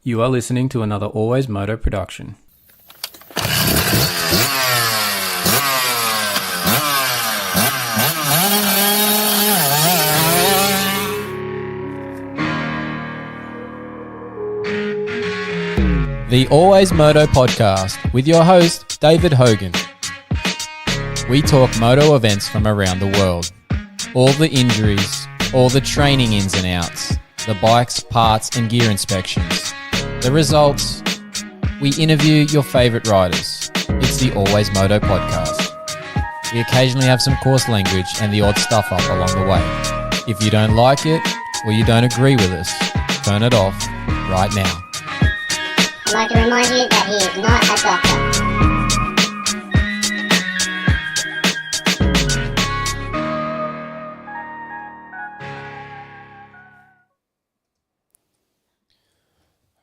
You are listening to another AlwaysMoto production. The AlwaysMoto podcast with your host, David Hogan. We talk moto events from around the world. All the injuries, all the training ins and outs, the bikes, parts and gear inspections. The results, we interview your favourite riders. It's the AlwaysMoto podcast. We occasionally have some coarse language and the odd stuff up along the way. If you don't like it or you don't agree with us, turn it off right now. I'd like to remind you that he is not a doctor.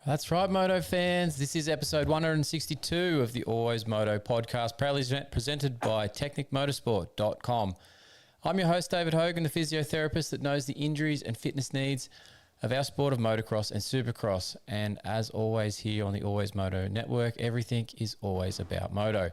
That's right, Moto fans. This is episode 162 of the AlwaysMoto podcast, proudly presented by TechnicMotorsport.com. I'm your host, David Hogan, the physiotherapist that knows the injuries and fitness needs of our sport of motocross and supercross. And as always here on the AlwaysMoto network, everything is always about moto.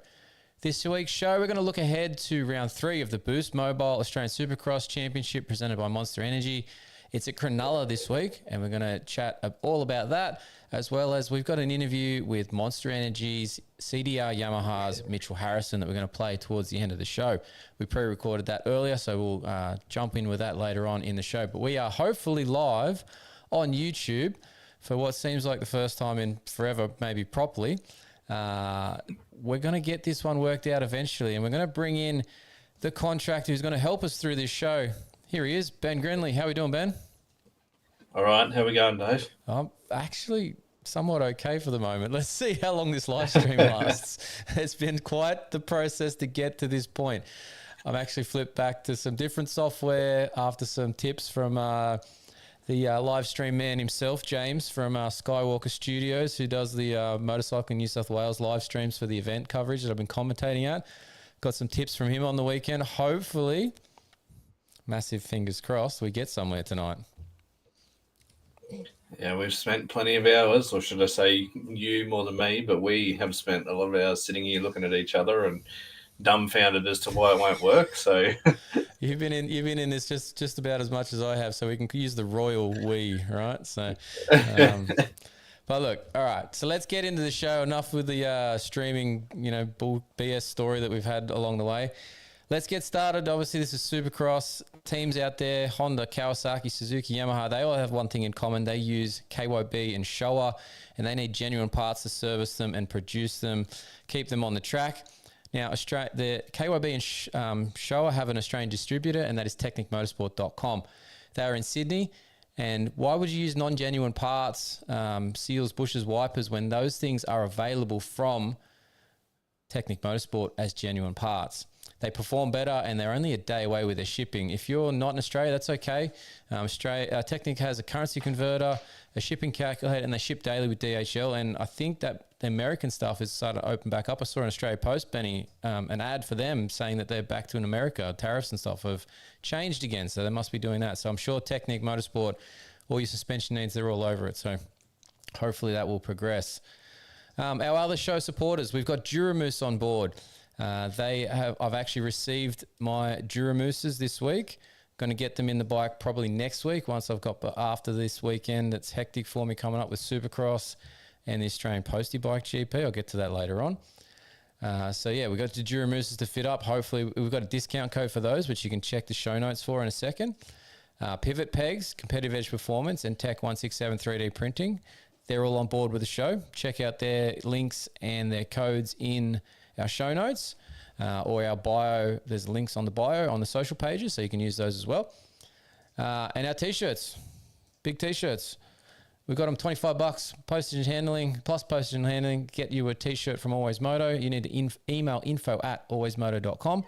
This week's show, we're going to look ahead to round 3 of the Boost Mobile Australian Supercross Championship presented by Monster Energy. It's at Cronulla this week, and we're going to chat all about that, as well as we've got an interview with Monster Energy's CDR Yamaha's Mitchell Harrison that we're going to play towards the end of the show. We pre-recorded that earlier, so we'll jump in with that later on in the show. But we are hopefully live on YouTube for what seems like the first time in forever, maybe properly. We're going to get this one worked out eventually, and we're going to bring in the contractor who's going to help us through this show. Here he is, Ben Grinly. How are we doing, Ben? All right. How we going, Dave? I'm actually somewhat okay for the moment. Let's see how long this live stream lasts. It's been quite the process to get to this point. I've actually flipped back to some different software after some tips from the live stream man himself, James, from Skywalker Studios, who does the Motorcycle New South Wales live streams for the event coverage that I've been commentating at. Got some tips from him on the weekend. Hopefully, massive fingers crossed, we get somewhere tonight. Yeah, we've spent plenty of hours, or should I say you more than me, but we have spent a lot of hours sitting here looking at each other and dumbfounded as to why it won't work. So you've been in this just about as much as I have, so we can use the royal we, right? So but look, all right, so let's get into the show. Enough with the streaming, bull BS story that we've had along the way. Let's get started. Obviously, this is Supercross. Teams out there, Honda, Kawasaki, Suzuki, Yamaha, they all have one thing in common. They use KYB and Showa, and they need genuine parts to service them and produce them, keep them on the track. Now, the KYB and Showa have an Australian distributor, and that is TechnicMotorsport.com. They are in Sydney. And why would you use non-genuine parts, seals, bushes, wipers, when those things are available from Technic Motorsport as genuine parts? They perform better, and they're only a day away with their shipping. If you're not in Australia, that's okay. Technic has a currency converter, a shipping calculator, and they ship daily with DHL. And I think that the American stuff is starting to open back up. I saw in Australia Post, Benny, an ad for them saying that they're back to in America. Tariffs and stuff have changed again, so they must be doing that. So I'm sure Technic Motorsport, all your suspension needs, they're all over it. So hopefully that will progress. Our other show supporters, we've got Duramoose on board. I've actually received my Duramooses this week. Going to get them in the bike probably next week once I've got after this weekend. It's hectic for me coming up with Supercross and the Australian Postie Bike GP. I'll get to that later on. So yeah, we've got the Duramooses to fit up. Hopefully we've got a discount code for those, which you can check the show notes for in a second. Pivot Pegs, Competitive Edge Performance, and Tech 167 3D Printing. They're all on board with the show. Check out their links and their codes in our show notes or our bio. There's links on the bio on the social pages, so you can use those as well. And our t-shirts, big t-shirts. We've got them $25, postage and handling, plus postage and handling. Get you a t-shirt from AlwaysMoto. You need to email info@alwaysmoto.com.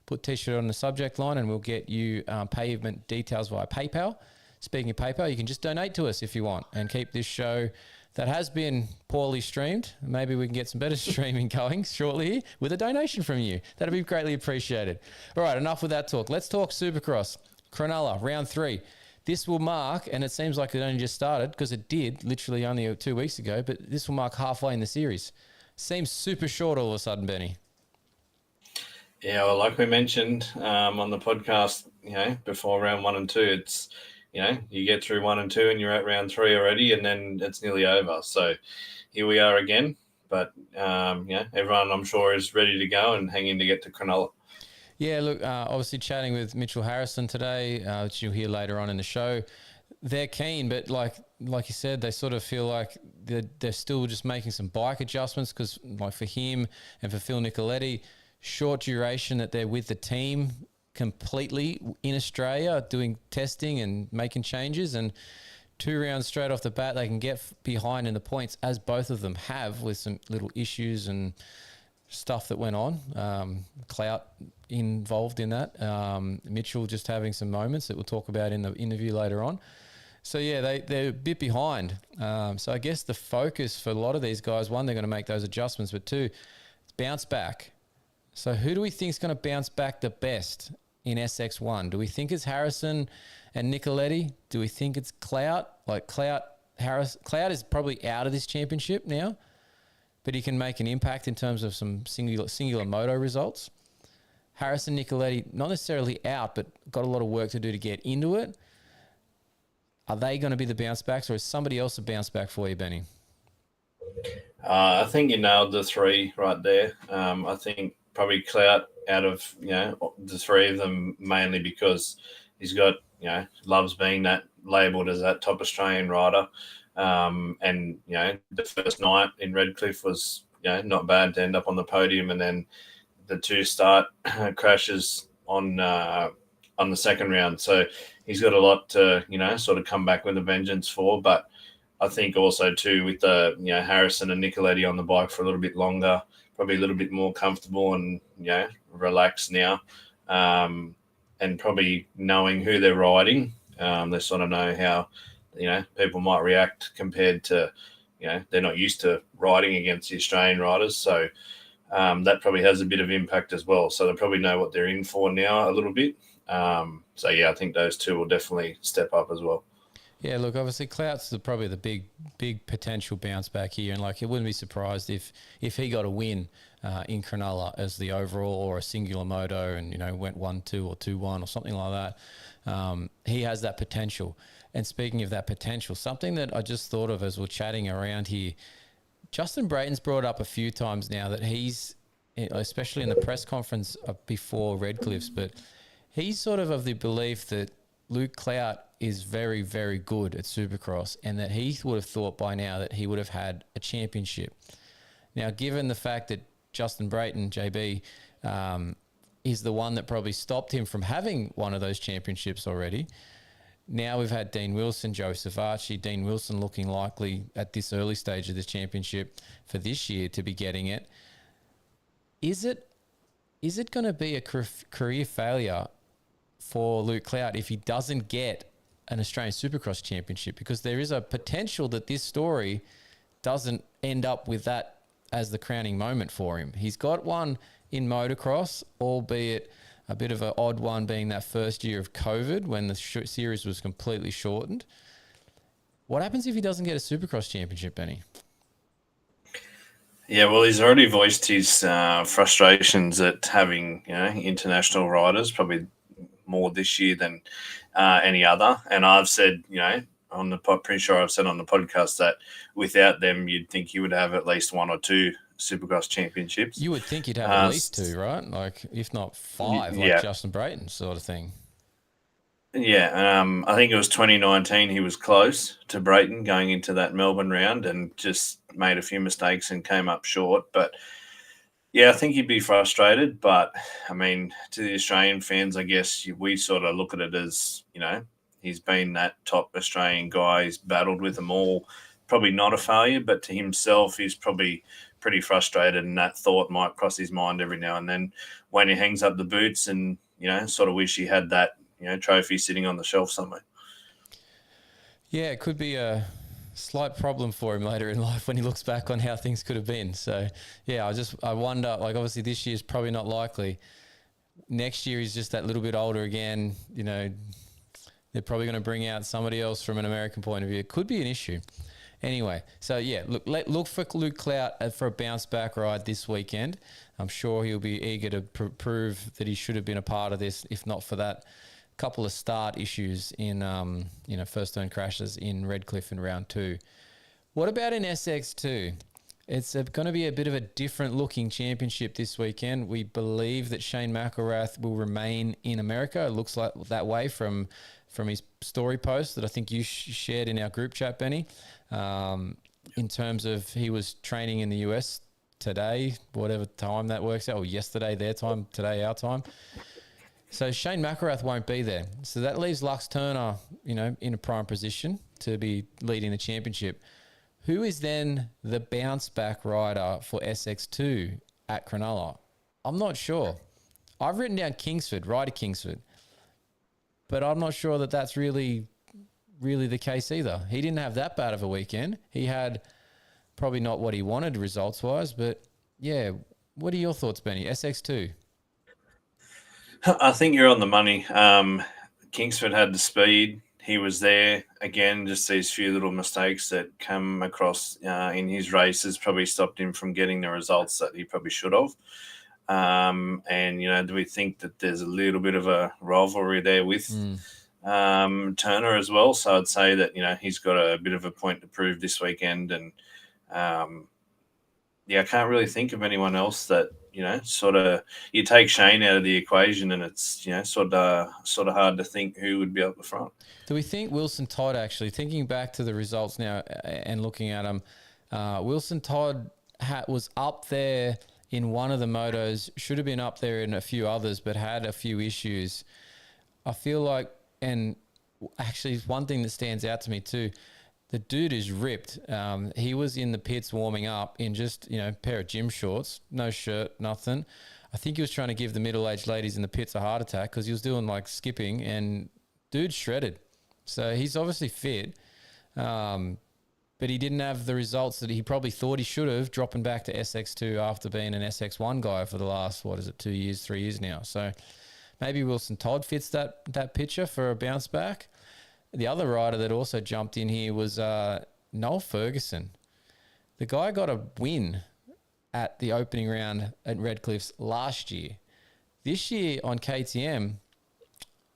Put t-shirt on the subject line and we'll get you payment details via PayPal. Speaking of PayPal, you can just donate to us if you want and keep this show that has been poorly streamed. Maybe we can get some better streaming going shortly with a donation from you. That'd be greatly appreciated. All right, enough with that talk. Let's talk Supercross. Cronulla, round 3. this will mark, and it seems like it only just started because it did literally only 2 weeks ago, but this will mark halfway in the series. Seems super short all of a sudden, Benny. Yeah, well, like we mentioned on the podcast, before round 1 and 2, it's, you get through 1 and 2 and you're at round 3 already, and then it's nearly over. So here we are again. But, everyone, I'm sure, is ready to go and hanging to get to Cronulla. Yeah, look, obviously chatting with Mitchell Harrison today, which you'll hear later on in the show. They're keen, but like you said, they sort of feel like they're still just making some bike adjustments because, like, for him and for Phil Nicoletti, short duration that they're with the team completely in Australia doing testing and making changes, and 2 rounds straight off the bat they can get behind in the points, as both of them have, with some little issues and stuff that went on, clout involved in that, Mitchell just having some moments that we'll talk about in the interview later on. So yeah, they're a bit behind, so I guess the focus for a lot of these guys, one, they're going to make those adjustments, but 2, bounce back. So who do we think is going to bounce back the best in SX1? Do we think it's Harrison and Nicoletti? Do we think it's Clout? Like Clout is probably out of this championship now, but he can make an impact in terms of some singular moto results. Harrison, Nicoletti, not necessarily out, but got a lot of work to do to get into it. Are they going to be the bounce backs, or is somebody else a bounce back for you, Benny? I think you nailed the 3 right there. I think probably Clout out of, the 3 of them, mainly because he's got, loves being that labelled as that top Australian rider. And, the first night in Redcliffe was, not bad to end up on the podium. And then the 2 start crashes on the second round. So he's got a lot to, sort of come back with a vengeance for. But I think also too with the, Harrison and Nicoletti on the bike for a little bit longer, probably a little bit more comfortable and, relaxed now. And probably knowing who they're riding, they sort of know how, people might react compared to, they're not used to riding against the Australian riders. So that probably has a bit of impact as well. So they probably know what they're in for now a little bit. So, yeah, I think those 2 will definitely step up as well. Yeah, look, obviously Clout's probably the big potential bounce back here, and like, it wouldn't be surprised if he got a win in Cronulla as the overall or a singular moto, and went 1-2 or 2-1 or something like that. He has that potential. And speaking of that potential, something that I just thought of as we're chatting around here, Justin Brayton's brought up a few times now that he's, especially in the press conference before Redcliffe's, but he's sort of the belief that Luke Clout is very, very good at Supercross, and that he would have thought by now that he would have had a championship. Now, given the fact that Justin Brayton, JB, is the one that probably stopped him from having one of those championships already, now we've had Dean Wilson, Joe Savacci, Dean Wilson looking likely at this early stage of this championship for this year to be getting it. Is it going to be a career failure for Luke Clout if he doesn't get an Australian Supercross championship? Because there is a potential that this story doesn't end up with that as the crowning moment for him. He's got one in motocross, albeit a bit of an odd one being that first year of COVID when the series was completely shortened. What happens if he doesn't get a Supercross championship, Benny? Yeah, well, he's already voiced his frustrations at having, international riders, probably more this year than any other. And I've said, pretty sure I've said on the podcast that without them, you'd think he would have at least 1 or 2 Supercross championships. You would think you'd have at least 2, right? Like, if not 5, like Justin Brayton sort of thing. Yeah, I think it was 2019 he was close to Brayton going into that Melbourne round and just made a few mistakes and came up short. But, yeah, I think he'd be frustrated. But, I mean, to the Australian fans, I guess we sort of look at it as, he's been that top Australian guy. He's battled with them all. Probably not a failure, but to himself, he's probably pretty frustrated, and that thought might cross his mind every now and then when he hangs up the boots and, sort of wish he had that, trophy sitting on the shelf somewhere. Yeah, it could be a slight problem for him later in life when he looks back on how things could have been. So, yeah, I wonder, like, obviously this year's probably not likely. Next year he's just that little bit older again, the they're probably going to bring out somebody else from an American point of view. It could be an issue. Anyway, so yeah, look for Luke Clout for a bounce back ride this weekend. I'm sure he'll be eager to prove that he should have been a part of this, if not for that couple of start issues in first turn crashes in Redcliffe in round 2. What about in SX2? It's going to be a bit of a different looking championship this weekend. We believe that Shane McElrath will remain in America. It looks like that way from his story post that I think you shared in our group chat, Benny. In terms of he was training in the US today, whatever time that works out, or yesterday their time, today our time. So Shane McElrath won't be there. So that leaves Lux Turner, in a prime position to be leading the championship. Who is then the bounce back rider for SX2 at Cronulla? I'm not sure. I've written down Kingsford, Ryder Kingsford, but I'm not sure that that's really the case either. He didn't have that bad of a weekend. He had probably not what he wanted results-wise, but yeah, what are your thoughts, Benny? SX2? I think you're on the money. Kingsford had the speed. He was there. Again, just these few little mistakes that come across in his races probably stopped him from getting the results that he probably should have. Do we think that there's a little bit of a rivalry there with Turner as well? So I'd say that, he's got a bit of a point to prove this weekend. And, I can't really think of anyone else that, sort of you take Shane out of the equation and it's, sort of hard to think who would be up the front. Do we think Wilson Todd, actually, thinking back to the results now and looking at them, Wilson Todd was up there in one of the motos, should have been up there in a few others, but had a few issues. I feel like, and actually one thing that stands out to me too, the dude is ripped. He was in the pits warming up in just, pair of gym shorts, no shirt, nothing. I think he was trying to give the middle-aged ladies in the pits a heart attack because he was doing like skipping and dude shredded. So he's obviously fit, but he didn't have the results that he probably thought he should have, dropping back to SX2 after being an SX1 guy for the last, 2 years, 3 years now. So maybe Wilson Todd fits that picture for a bounce back. The other rider that also jumped in here was Noel Ferguson. The guy got a win at the opening round at Redcliffe's last year. This year on KTM,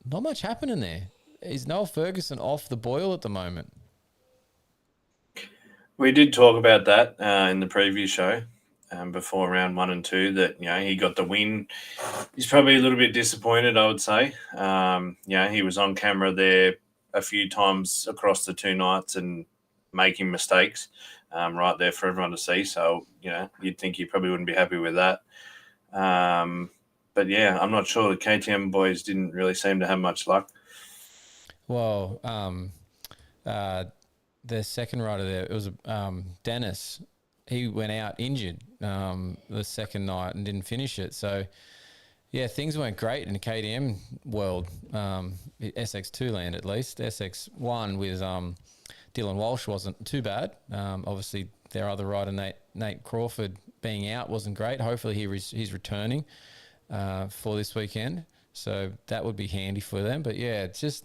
not much happening there. Is Noel Ferguson off the boil at the moment? We did talk about that in the previous show before round 1 and 2 that, he got the win. He's probably a little bit disappointed, I would say. He was on camera there a few times across the 2 nights and making mistakes right there for everyone to see. So, you'd think he probably wouldn't be happy with that. But, I'm not sure. The KTM boys didn't really seem to have much luck. Well, the second rider there, it was Dennis. He went out injured the second night and didn't finish it. So, things weren't great in the KTM world, SX2 land at least. SX1 with Dylan Walsh wasn't too bad. Obviously, their other rider, Nate Crawford, being out wasn't great. Hopefully, he's returning for this weekend. So that would be handy for them. But, it's just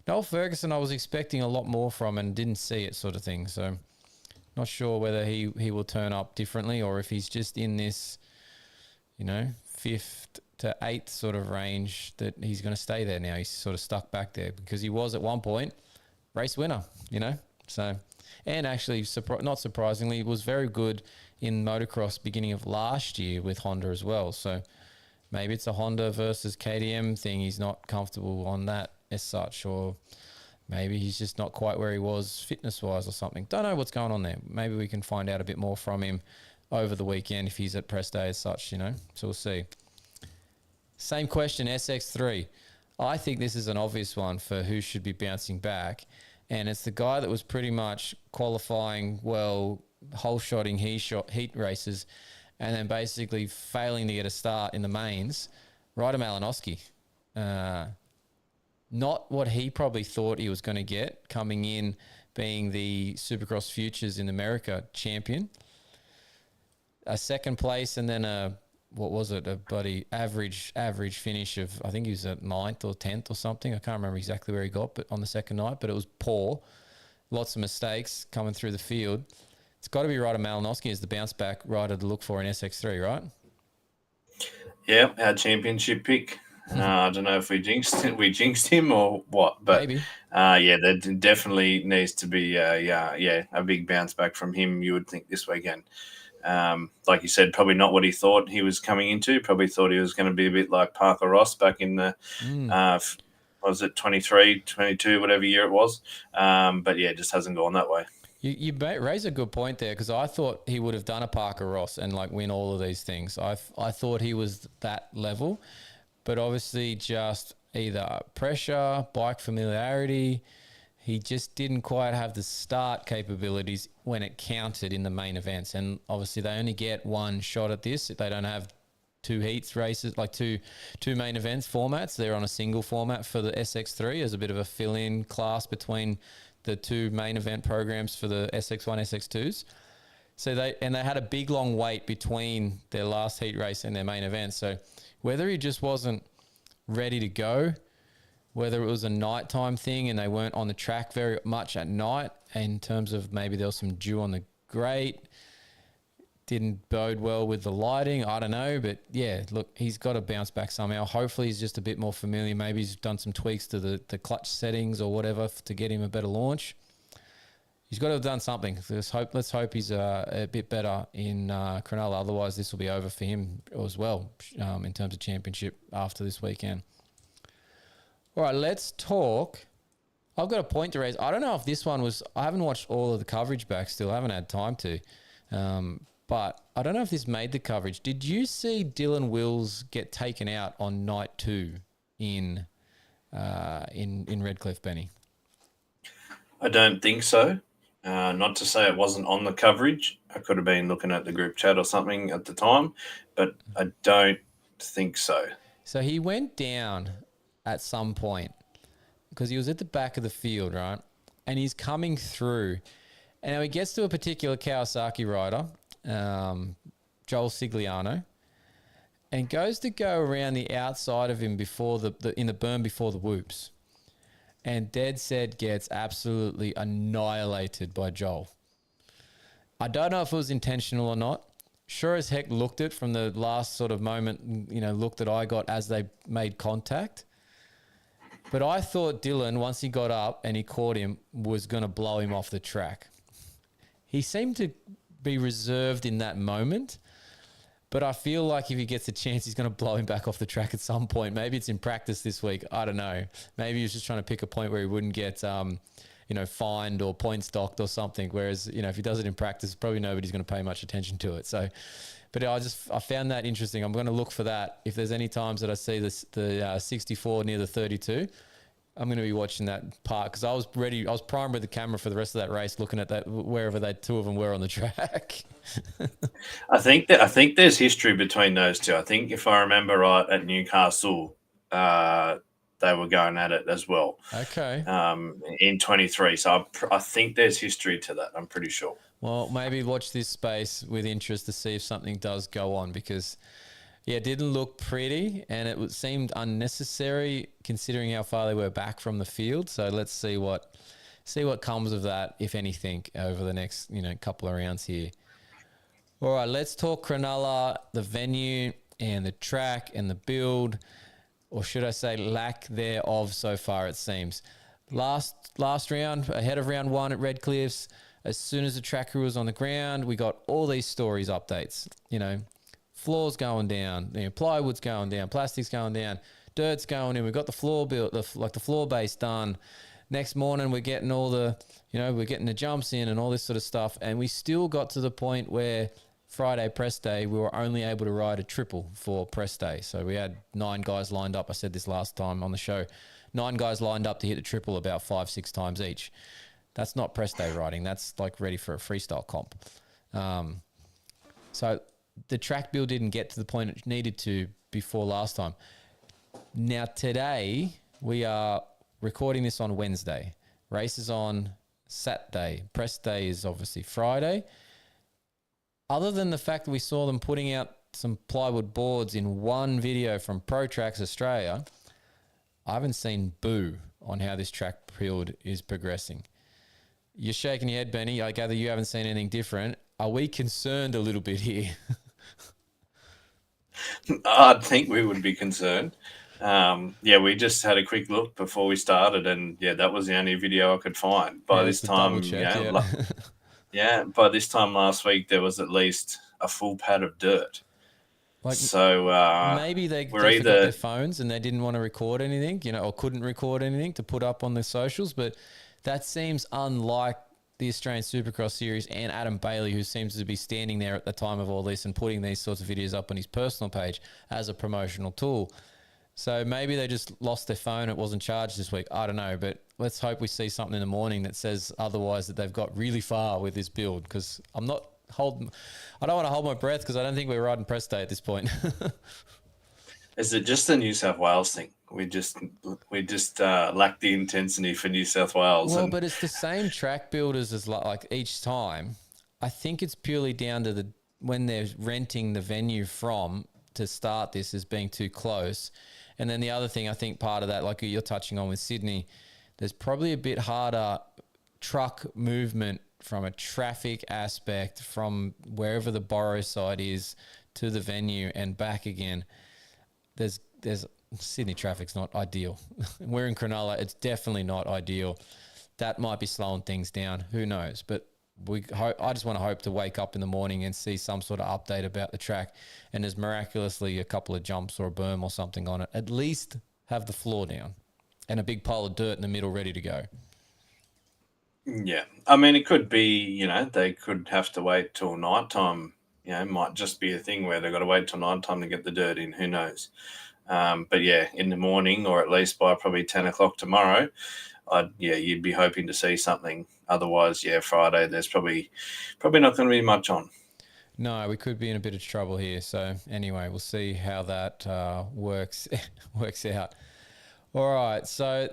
Noel Ferguson I was expecting a lot more from and didn't see it sort of thing. So not sure whether he will turn up differently or if he's just in this, 5th to 8th sort of range that he's going to stay there now. He's sort of stuck back there because he was at one point race winner, So, and actually, not surprisingly, was very good in motocross beginning of last year with Honda as well. So maybe it's a Honda versus KTM thing. He's not comfortable on that as such, or maybe he's just not quite where he was fitness-wise or something. Don't know what's going on there. Maybe we can find out a bit more from him over the weekend if he's at press day as such, So we'll see. Same question, SX3. I think this is an obvious one for who should be bouncing back, and it's the guy that was pretty much qualifying well, hole-shotting heat races, and then basically failing to get a start in the mains, Ryder Malinowski. Not what he probably thought he was going to get coming in being the Supercross Futures in America champion. A second place and then a what was it, a bloody average finish of, I think he was at 9th or 10th or something. I can't remember exactly where he got, but on the second night, but it was poor. Lots of mistakes coming through the field. It's got to be Ryder Malinowski as the bounce back rider to look for in SX3, right? Yeah, our championship pick. I don't know if we jinxed him or what, but Maybe. there definitely needs to be a big bounce back from him. You would think this weekend. Like you said, probably not what he thought he was coming into. Probably thought he was going to be a bit like Parker Ross back in the was it 23, 22, whatever year it was. But yeah, it just hasn't gone that way. You raise a good point there, because I thought he would have done a Parker Ross and like win all of these things. I thought he was that level, but obviously just either pressure, bike familiarity, he just didn't quite have the start capabilities when it counted in the main events. And obviously they only get one shot at this. They don't have two heats races, like two main events formats. They're on a single format for the SX3 as a bit of a fill-in class between the two main event programs for the SX1, SX2s. So they had a big long wait between their last heat race and their main event. So whether he just wasn't ready to go, whether it was a nighttime thing and they weren't on the track very much at night in terms of maybe there was some dew on the grate, didn't bode well with the lighting, I don't know. But yeah, look, he's got to bounce back somehow. Hopefully he's just a bit more familiar. Maybe he's done some tweaks to the clutch settings or whatever to get him a better launch. He's got to have done something. Let's hope he's a bit better in Cronulla. Otherwise, this will be over for him as well in terms of championship after this weekend. All right, let's talk. I've got a point to raise. I don't know if this one was... I haven't watched all of the coverage back still. I haven't had time to. But I don't know if this made the coverage. Did you see Dylan Wills get taken out on night 2 in Redcliffe, Benny? I don't think so. Not to say it wasn't on the coverage. I could have been looking at the group chat or something at the time, but I don't think so. So he went down at some point because he was at the back of the field, right? And he's coming through. And now he gets to a particular Kawasaki rider, Joel Sigliano, and goes to go around the outside of him before in the berm before the whoops. And Dead Set gets absolutely annihilated by Joel. I don't know if it was intentional or not. Sure as heck looked it from the last sort of moment, look that I got as they made contact. But I thought Dylan, once he got up and he caught him, was going to blow him off the track. He seemed to be reserved in that moment, but I feel like if he gets a chance, he's going to blow him back off the track at some point. Maybe it's in practice this week. I don't know. Maybe he was just trying to pick a point where he wouldn't get, fined or points docked or something. Whereas, if he does it in practice, probably nobody's going to pay much attention to it. So, but I found that interesting. I'm going to look for that. If there's any times that I see the 64 near the 32, I'm going to be watching that part because I was primed with the camera for the rest of that race, looking at that wherever they two of them were on the track. I think there's history between those two. I think if I remember right, at Newcastle, they were going at it as well. Okay. In 23, so I think there's history to that. I'm pretty sure. Well, maybe watch this space with interest to see if something does go on because. Yeah, it didn't look pretty, and it seemed unnecessary considering how far they were back from the field. So let's see what comes of that, if anything, over the next couple of rounds here. All right, let's talk Cronulla, the venue and the track and the build, or should I say lack thereof so far, it seems. Last round, ahead of round 1 at Redcliffs, as soon as the track crew was on the ground, we got all these stories updates, floors going down, plywood's going down, plastic's going down, dirt's going in. We've got the floor built, the floor base done. Next morning, we're getting all the, we're getting the jumps in and all this sort of stuff. And we still got to the point where Friday press day, we were only able to ride a triple for press day. So we had 9 guys lined up. I said this last time on the show, 9 guys lined up to hit a triple about 5-6 times each. That's not press day riding. That's like ready for a freestyle comp. So the track build didn't get to the point it needed to before last time. Now today, we are recording this on Wednesday. Race is on Saturday. Press day is obviously Friday. Other than the fact that we saw them putting out some plywood boards in one video from Pro Tracks Australia, I haven't seen boo on how this track build is progressing. You're shaking your head, Benny. I gather you haven't seen anything different. Are we concerned a little bit here? I think we would be concerned. We just had a quick look before we started, and that was the only video I could find. By this time, by this time last week, there was at least a full pad of dirt. So maybe they forgot their phones and they didn't want to record anything, or couldn't record anything to put up on the socials. But that seems unlike the Australian Supercross series and Adam Bailey, who seems to be standing there at the time of all this and putting these sorts of videos up on his personal page as a promotional tool. So maybe they just lost their phone. It wasn't charged this week. I don't know, but let's hope we see something in the morning that says otherwise, that they've got really far with this build, because I don't want to hold my breath, because I don't think we're riding press day at this point. Is it just a New South Wales thing? We just lack the intensity for New South Wales. Well, but it's the same track builders as like each time. I think it's purely down to when they're renting the venue to start this as being too close. And then the other thing, I think part of that, like you're touching on with Sydney, there's probably a bit harder truck movement from a traffic aspect from wherever the Borrow side is to the venue and back again. There's Sydney traffic's not ideal. We're in Cronulla. It's definitely not ideal. That might be slowing things down. Who knows? But I just want to hope to wake up in the morning and see some sort of update about the track, and there's miraculously a couple of jumps or a berm or something on it. At least have the floor down and a big pile of dirt in the middle ready to go. Yeah. I mean, it could be, they could have to wait till nighttime. It might just be a thing where they've got to wait till nighttime to get the dirt in. Who knows? But in the morning, or at least by probably 10 o'clock tomorrow, you'd be hoping to see something. Otherwise, Friday, there's probably not going to be much on. No, we could be in a bit of trouble here. So anyway, we'll see how that works out. All right. So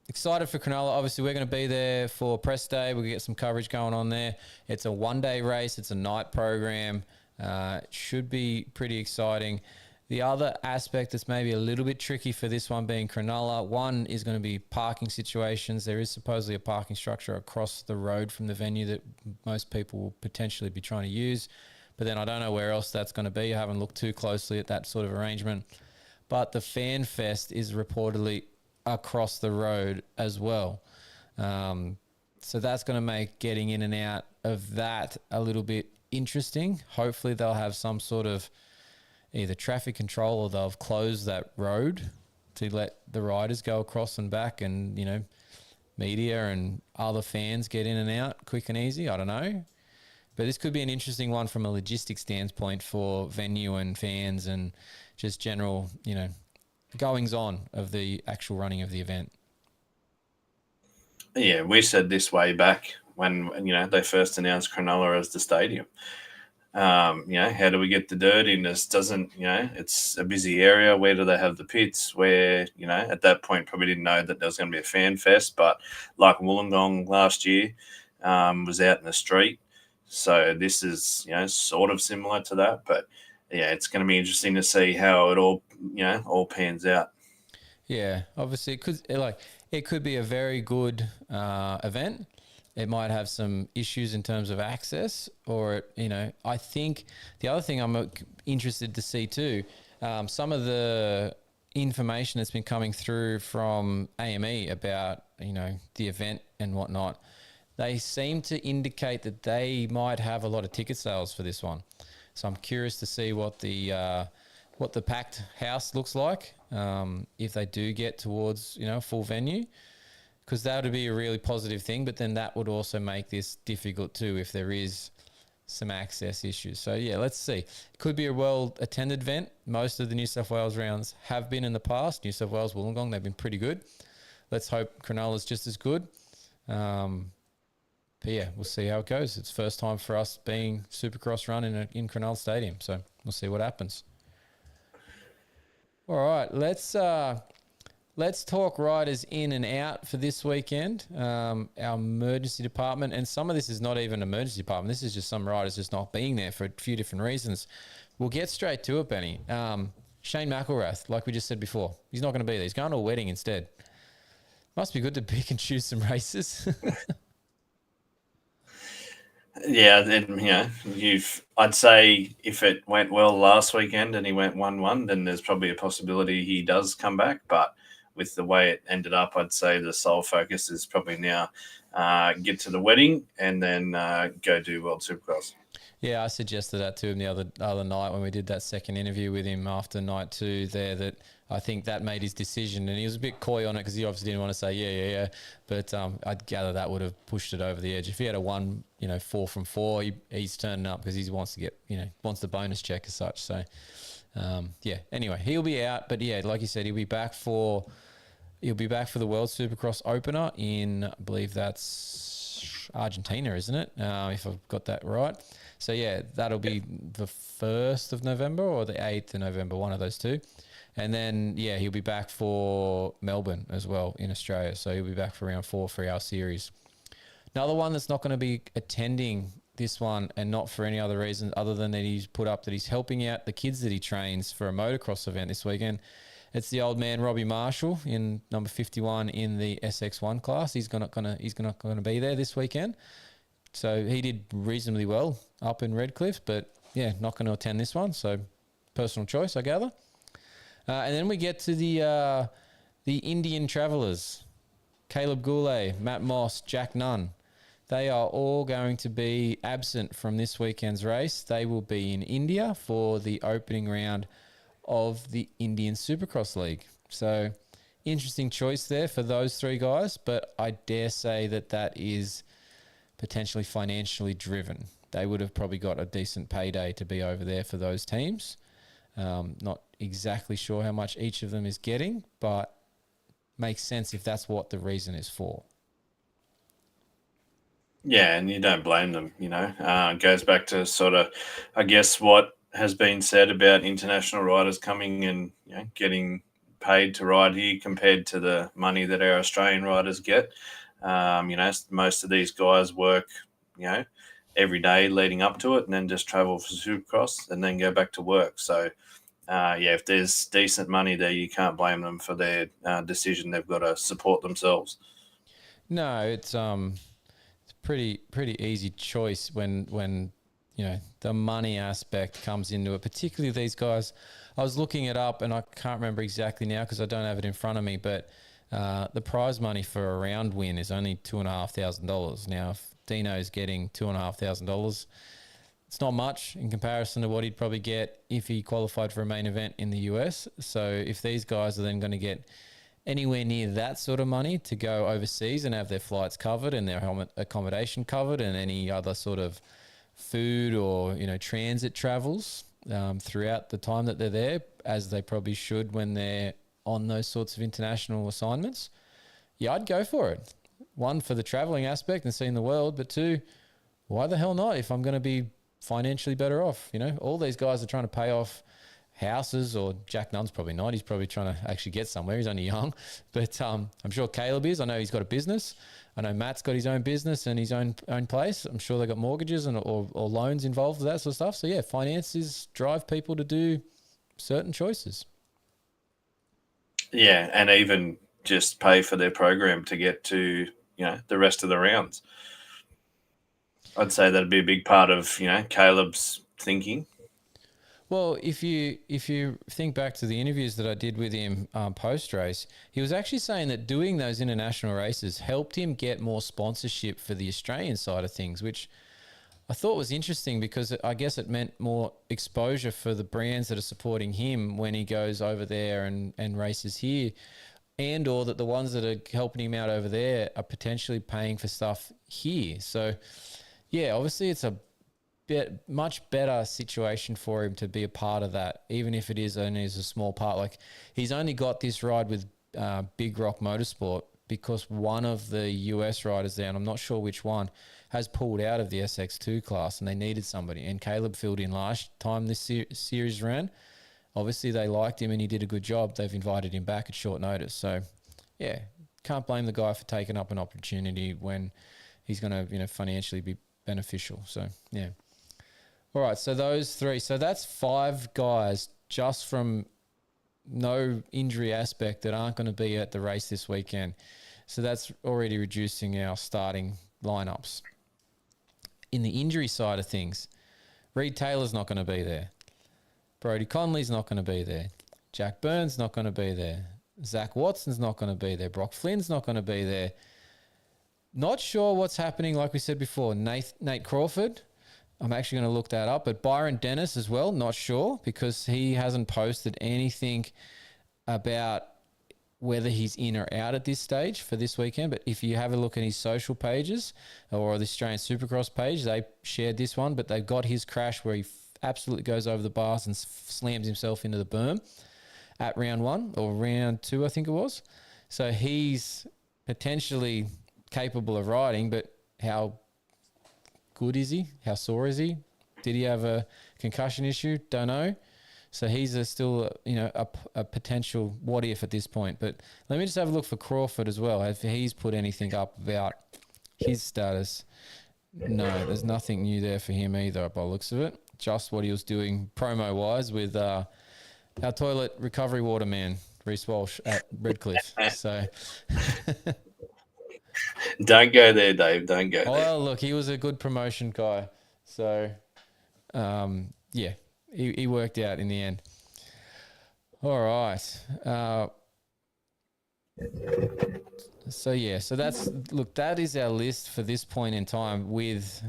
excited for Cronulla. Obviously, we're going to be there for press day. We'll get some coverage going on there. It's a one-day race. It's a night program. It should be pretty exciting. The other aspect that's maybe a little bit tricky for this one being Cronulla, one is going to be parking situations. There is supposedly a parking structure across the road from the venue that most people will potentially be trying to use. But then I don't know where else that's going to be. I haven't looked too closely at that sort of arrangement. But the Fan Fest is reportedly across the road as well. So that's going to make getting in and out of that a little bit interesting. Hopefully they'll have some sort of either traffic control, or they'll close that road to let the riders go across and back, and, media and other fans get in and out quick and easy. I don't know. But this could be an interesting one from a logistics standpoint for venue and fans and just general, goings on of the actual running of the event. Yeah, we said this way back when they first announced Cronulla as the stadium. How do we get the dirt in? This doesn't, it's a busy area. Where do they have the pits? Where, at that point probably didn't know that there was going to be a fan fest, but like Wollongong last year was out in the street. So this is, sort of similar to that, but it's going to be interesting to see how it all pans out. Yeah, obviously it could be a very good event. It might have some issues in terms of access, or, I think the other thing I'm interested to see too, some of the information that's been coming through from AME about, the event and whatnot, they seem to indicate that they might have a lot of ticket sales for this one. So I'm curious to see what the packed house looks like if they do get towards, full venue. Because that would be a really positive thing, but then that would also make this difficult too if there is some access issues. So, let's see. It could be a well-attended event. Most of the New South Wales rounds have been in the past. New South Wales, Wollongong, they've been pretty good. Let's hope Cronulla's just as good. But we'll see how it goes. It's first time for us being Supercross run in Cronulla Stadium, so we'll see what happens. All right, let's let's talk riders in and out for this weekend. Our emergency department, and some of this is not even emergency department. This is just some riders just not being there for a few different reasons. We'll get straight to it, Benny. Shane McElrath, like we just said before, he's not going to be there. He's going to a wedding instead. Must be good to pick and choose some races. Yeah, then I'd say if it went well last weekend and he went 1-1, then there's probably a possibility he does come back. But with the way it ended up, I'd say the sole focus is probably now get to the wedding and then go do World Supercross. Yeah, I suggested that to him the other night when we did that second interview with him after night 2 there, that I think that made his decision, and he was a bit coy on it because he obviously didn't want to say yeah. But I'd gather that would have pushed it over the edge. If he had a 4 from 4, he's turning up because he wants to get wants the bonus check as such. So yeah. Anyway, he'll be out, but yeah, like you said, he'll be back for the World Supercross opener in, I believe that's Argentina, isn't it? If I've got that right. So yeah, that'll be the 1st of November or the 8th of November, one of those two. And then, yeah, he'll be back for Melbourne as well in Australia. So he'll be back for round 4 for our series. Another one that's not going to be attending this one, and not for any other reason other than that he's put up that he's helping out the kids that he trains for a motocross event this weekend. It's the old man Robbie Marshall in number 51 in the SX1 class. He's not going to be there this weekend. So he did reasonably well up in Redcliffe, but yeah, not going to attend this one. So personal choice, I gather. And then we get to the Indian Travellers, Caleb Goulet, Matt Moss, Jack Nunn. They are all going to be absent from this weekend's race. They will be in India for the opening round of the Indian Supercross League. So interesting choice there for those 3 guys, but I dare say that is potentially financially driven. They would have probably got a decent payday to be over there for those teams. Not exactly sure how much each of them is getting, but makes sense if that's what the reason is for. Yeah, and you don't blame them, It goes back to sort of, I guess, what has been said about international riders coming and getting paid to ride here compared to the money that our Australian riders get. Most of these guys work, every day leading up to it and then just travel for Supercross and then go back to work. So, if there's decent money there, you can't blame them for their decision. They've got to support themselves. No, it's pretty easy choice when the money aspect comes into it, particularly these guys. I was looking it up and I can't remember exactly now because I don't have it in front of me, but the prize money for a round win is only $2,500. Now, if Dino's getting $2,500, it's not much in comparison to what he'd probably get if he qualified for a main event in the US. So if these guys are then going to get anywhere near that sort of money to go overseas and have their flights covered and their accommodation covered and any other sort of food or transit travels throughout the time that they're there, as they probably should when they're on those sorts of international assignments, yeah, I'd go for it. 1, for the traveling aspect and seeing the world, but 2, why the hell not if I'm going to be financially better off? All these guys are trying to pay off houses, or Jack Nunn's probably not. He's probably trying to actually get somewhere. He's only young, but I'm sure Caleb is. I know he's got a business. I know Matt's got his own business and his own place. I'm sure they've got mortgages or loans involved with that sort of stuff. So yeah, finances drive people to do certain choices. Yeah, and even just pay for their program to get to, the rest of the rounds. I'd say that'd be a big part of, Caleb's thinking. Well, if you think back to the interviews that I did with him post-race, he was actually saying that doing those international races helped him get more sponsorship for the Australian side of things, which I thought was interesting because I guess it meant more exposure for the brands that are supporting him when he goes over there and races here, and or that the ones that are helping him out over there are potentially paying for stuff here. So, yeah, obviously it's a much better situation for him to be a part of that, even if it is only as a small part. Like, he's only got this ride with Big Rock Motorsport because one of the US riders there, and I'm not sure which one, has pulled out of the SX2 class and they needed somebody. And Caleb filled in last time this series ran. obviously they liked him and he did a good job. They've invited him back at short notice. So, yeah, can't blame the guy for taking up an opportunity when he's going to, financially be beneficial. So, yeah. All right, so those three. So that's 5 guys just from no injury aspect that aren't going to be at the race this weekend. So that's already reducing our starting lineups. In the injury side of things, Reed Taylor's not going to be there. Brodie Conley's not going to be there. Jack Burns not going to be there. Zach Watson's not going to be there. Brock Flynn's not going to be there. Not sure what's happening, like we said before. Nate Crawford, I'm actually going to look that up. But Byron Dennis as well, not sure, because he hasn't posted anything about whether he's in or out at this stage for this weekend. But if you have a look at his social pages or the Australian Supercross page, they shared this one, but they've got his crash where he absolutely goes over the bars and slams himself into the berm at round 1 or round 2, I think it was. So he's potentially capable of riding, but how good is he? How sore is he? Did he have a concussion issue? Don't know. So he's still, a potential what if at this point. But let me just have a look for Crawford as well. If he's put anything up about his status. No, there's nothing new there for him either by the looks of it. Just what he was doing promo-wise with our toilet recovery water man, Reece Walsh at Redcliffe. So don't go there, Dave. Don't go there. Well, look, he was a good promotion guy. So, yeah, he worked out in the end. All right. So that is our list for this point in time with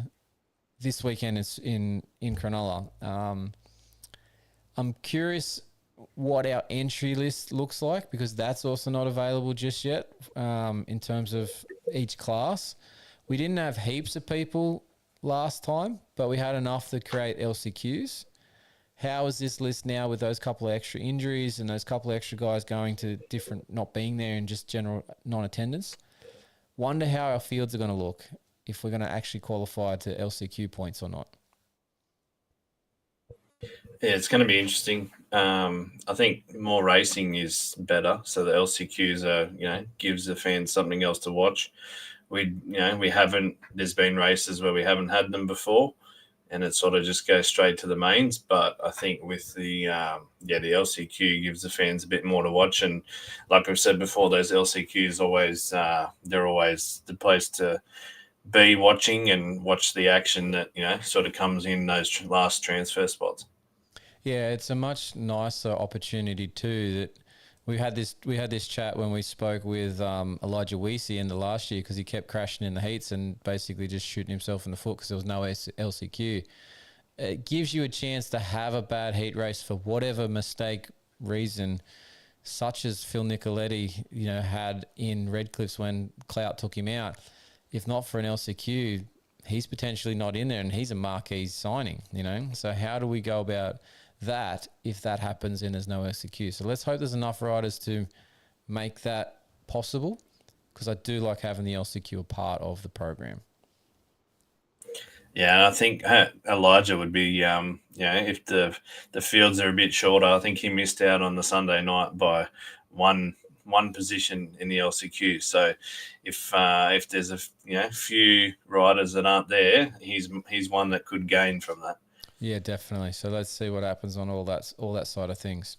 this weekend is in Cronulla. I'm curious what our entry list looks like because that's also not available just yet in terms of each class. We didn't have heaps of people last time, but we had enough to create LCQs. How is this list now with those couple of extra injuries and those couple of extra guys going to different, not being there and just general non-attendance? Wonder how our fields are going to look if we're going to actually qualify to LCQ points or not. Yeah, it's going to be interesting. I think more racing is better. So the LCQs are, gives the fans something else to watch. There's been races where we haven't had them before and it sort of just goes straight to the mains. But I think with the LCQ gives the fans a bit more to watch. And like I've said before, those LCQs they're always the place to be watching and watch the action that, sort of comes in those last transfer spots. Yeah, it's a much nicer opportunity too. That we had this chat when we spoke with Elijah Weesey in the last year because he kept crashing in the heats and basically just shooting himself in the foot because there was no LCQ. It gives you a chance to have a bad heat race for whatever mistake reason, such as Phil Nicoletti, had in Redcliffs when Clout took him out. If not for an LCQ, he's potentially not in there and he's a marquee signing, So how do we go about that if that happens and there's no LCQ? So let's hope there's enough riders to make that possible because I do like having the LCQ a part of the program. Yeah, I think Elijah would be, if the fields are a bit shorter, I think he missed out on the Sunday night by one position in the LCQ. So if there's a few riders that aren't there, he's one that could gain from that. Yeah, definitely. So let's see what happens on all that side of things.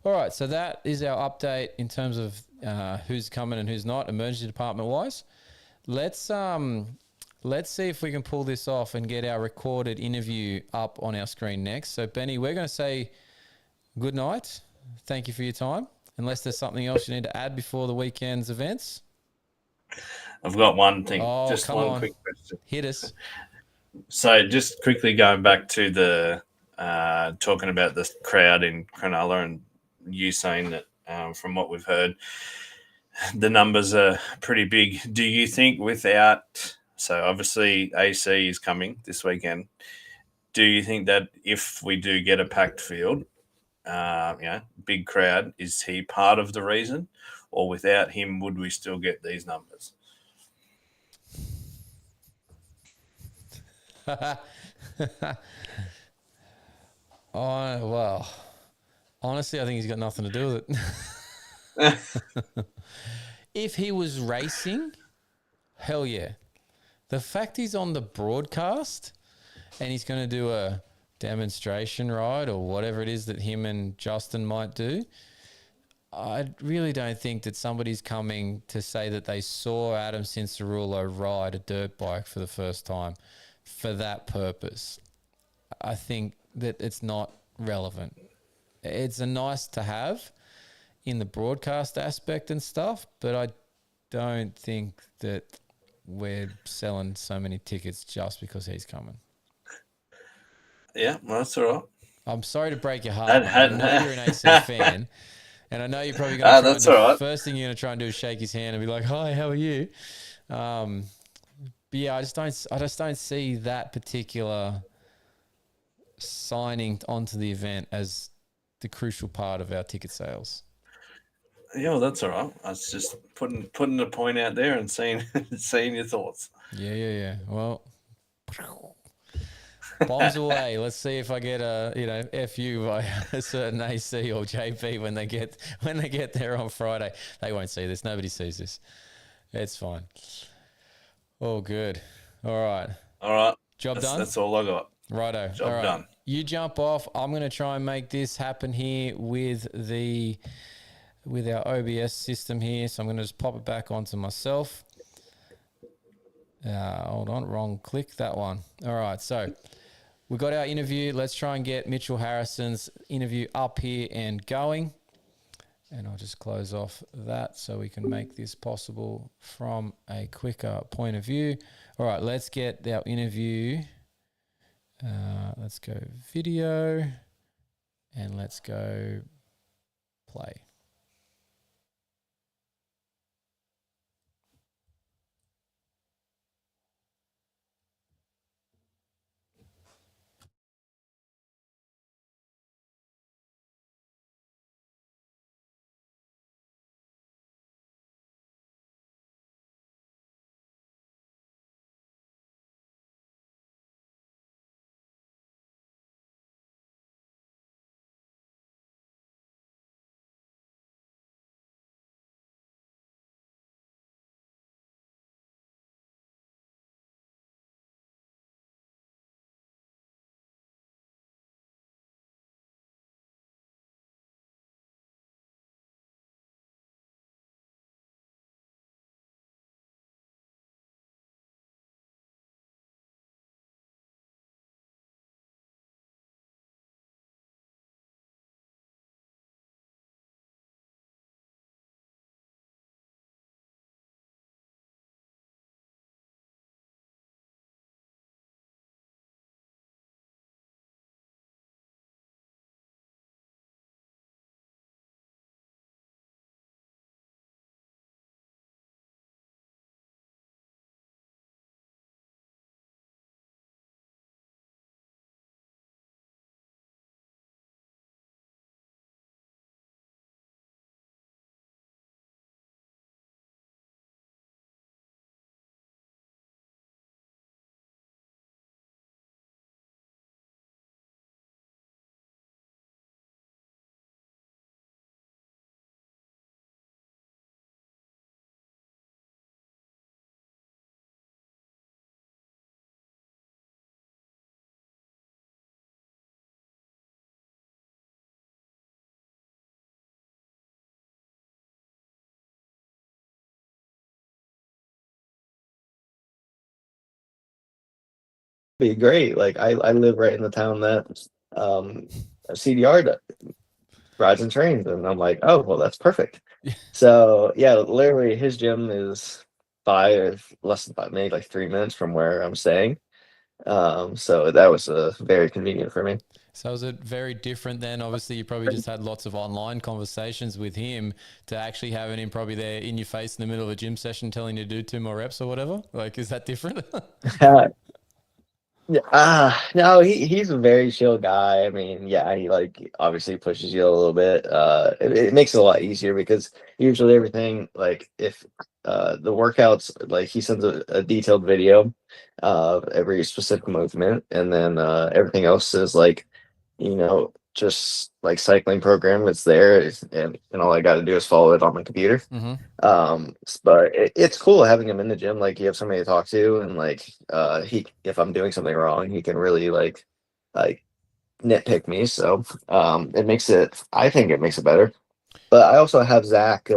All right, so that is our update in terms of who's coming and who's not, emergency department wise. Let's see if we can pull this off and get our recorded interview up on our screen next. So Benny, we're going to say good night. Thank you for your time. Unless there's something else you need to add before the weekend's events. I've got one thing. Oh, just come one on. quick question. Hit us. So just quickly going back to the talking about the crowd in Cronulla and you saying that from what we've heard, the numbers are pretty big. Do you think so obviously AC is coming this weekend. Do you think that if we do get a packed field, big crowd, is he part of the reason? Or without him, would we still get these numbers? Well, Honestly, I think he's got nothing to do with it. If he was racing, hell yeah. The fact he's on the broadcast and he's going to do a demonstration ride or whatever it is that him and Justin might do, I really don't think that somebody's coming to say that they saw Adam Cincerulo ride a dirt bike for the first time for that purpose. I think that it's not relevant. It's a nice to have in the broadcast aspect and stuff, but I don't think that we're selling so many tickets just because he's coming. Yeah, well, that's all right. I'm sorry to break your heart, mate. I know you're an AC fan, and I know you're probably going to try that's and do, all right. first thing you're going to try and do is shake his hand and be like, "Hi, how are you?" But yeah, I just don't see that particular signing onto the event as the crucial part of our ticket sales. Yeah, well, that's all right. I was just putting the point out there and seeing your thoughts. Yeah. Well, bombs away. Let's see if I get a FU by a certain AC or JP when they get there on Friday. They won't see this. Nobody sees this. It's fine. All good. All right. All right. Job done? That's all I got. Righto. Job all right. done. You jump off. I'm going to try and make this happen here with our OBS system here. So I'm going to just pop it back onto myself. Hold on. Wrong click. That one. All right. So we got our interview. Let's try and get Mitchell Harrison's interview up here and going. And I'll just close off that so we can make this possible from a quicker point of view. All right, let's get our interview. Let's go video and let's go play. Be great. Like I live right in the town that um CDR rides and trains, and I'm like, oh well, that's perfect. So yeah, literally his gym is less than 5, maybe like 3 minutes from where I'm staying. So that was very convenient for me. So is it very different then? Obviously, you probably just had lots of online conversations with him to actually having him probably there in your face in the middle of a gym session telling you to do 2 more reps or whatever. Like, is that different? No, he's a very chill guy. I mean, yeah, he like obviously pushes you a little bit. It makes it a lot easier because usually everything like if the workouts like he sends a detailed video of every specific movement, and then everything else is like, just like cycling program. It's there, and all I got to do is follow it on my computer. Mm-hmm. But it's cool having him in the gym. Like you have somebody to talk to, and like he, if I'm doing something wrong, he can really like nitpick me. So it makes it. I think it makes it better. But I also have Zach